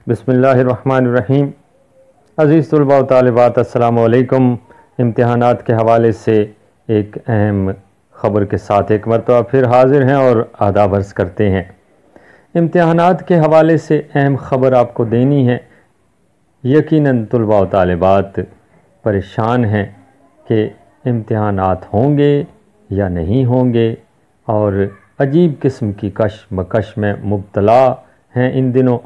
बिस्मिल्लाहिर्रहमानिर्रहीम। अज़ीज़ तलबा व तालिबात, अस्सलामु अलैकुम। इम्तिहानात के हवाले से एक अहम ख़बर के साथ एक मरतबा फिर हाज़िर हैं और आदाब अर्ज़ करते हैं। इम्तिहानात के हवाले से अहम ख़बर आपको देनी है। यकीनन तलबा व तालिबात परेशान हैं कि इम्तिहानात होंगे या नहीं होंगे और अजीब किस्म की कशमकश में मुब्तला हैं इन दिनों।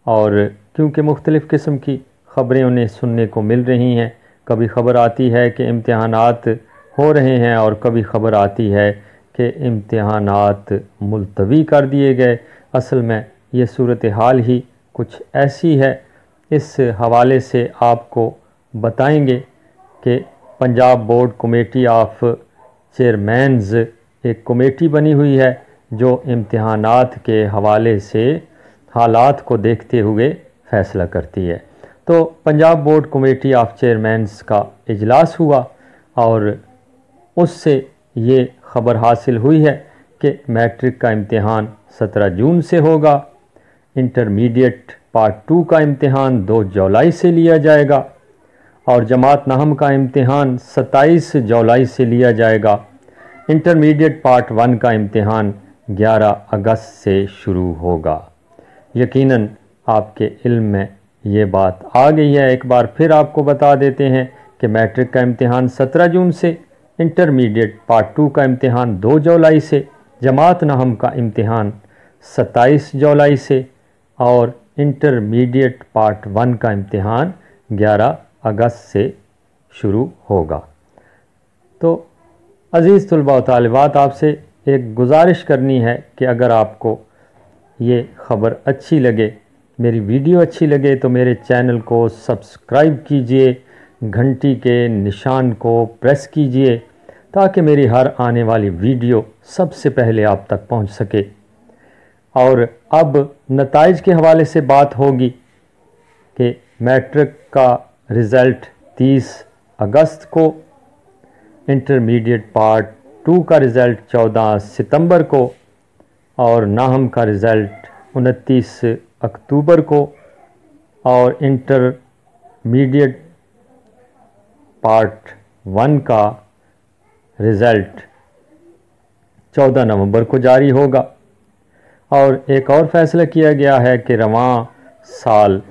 और क्योंकि मुख्तलिफ़ किस्म की ख़बरें उन्हें सुनने को मिल रही हैं, कभी ख़बर आती है कि इम्तिहानात हो रहे हैं और कभी ख़बर आती है कि इम्तिहानात मुलतवी कर दिए गए। असल में ये सूरत हाल ही कुछ ऐसी है। इस हवाले से आपको बताएंगे कि Punjab board committee of chairman's एक कमेटी बनी हुई है जो इम्तिहानात के हवाले से हालात को देखते हुए फ़ैसला करती है। तो Punjab board committee of chairman's का इजलास हुआ और उससे ये ख़बर हासिल हुई है कि मैट्रिक का इम्तिहान 17 जून से होगा, इंटरमीडिएट पार्ट 2 का इम्तिहान 2 जुलाई से लिया जाएगा और जमात नहम का इम्तिहान 27 जुलाई से लिया जाएगा। इंटरमीडिएट पार्ट 1 का इम्तिहान 11 अगस्त से शुरू होगा। यकीनन आपके इल्म में ये बात आ गई है। एक बार फिर आपको बता देते हैं कि मैट्रिक का इम्तिहान 17 जून से, इंटरमीडिएट पार्ट 2 का इम्तिहान 2 जुलाई से, जमात नहम का इम्तिहान 27 जुलाई से और इंटरमीडिएट पार्ट 1 का इम्तिहान 11 अगस्त से शुरू होगा। तो अज़ीज़ तलबा व तालिबात, आपसे एक गुजारिश करनी है कि अगर आपको ये ख़बर अच्छी लगे, मेरी वीडियो अच्छी लगे तो मेरे चैनल को सब्सक्राइब कीजिए, घंटी के निशान को प्रेस कीजिए ताकि मेरी हर आने वाली वीडियो सबसे पहले आप तक पहुंच सके। और अब नताइज के हवाले से बात होगी कि मैट्रिक का रिज़ल्ट 30 अगस्त को, इंटरमीडिएट पार्ट 2 का रिज़ल्ट 14 सितंबर को और नाहम का रिज़ल्ट 29 अक्टूबर को और इंटरमीडिएट पार्ट 1 का रिज़ल्ट 14 नवंबर को जारी होगा। और एक और फ़ैसला किया गया है कि रवां साल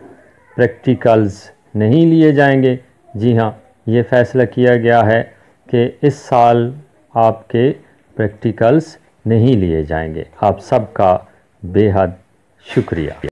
प्रैक्टिकल्स नहीं लिए जाएंगे। जी हाँ, ये फ़ैसला किया गया है कि इस साल आपके प्रैक्टिकल्स नहीं लिए जाएंगे। आप सबका बेहद शुक्रिया।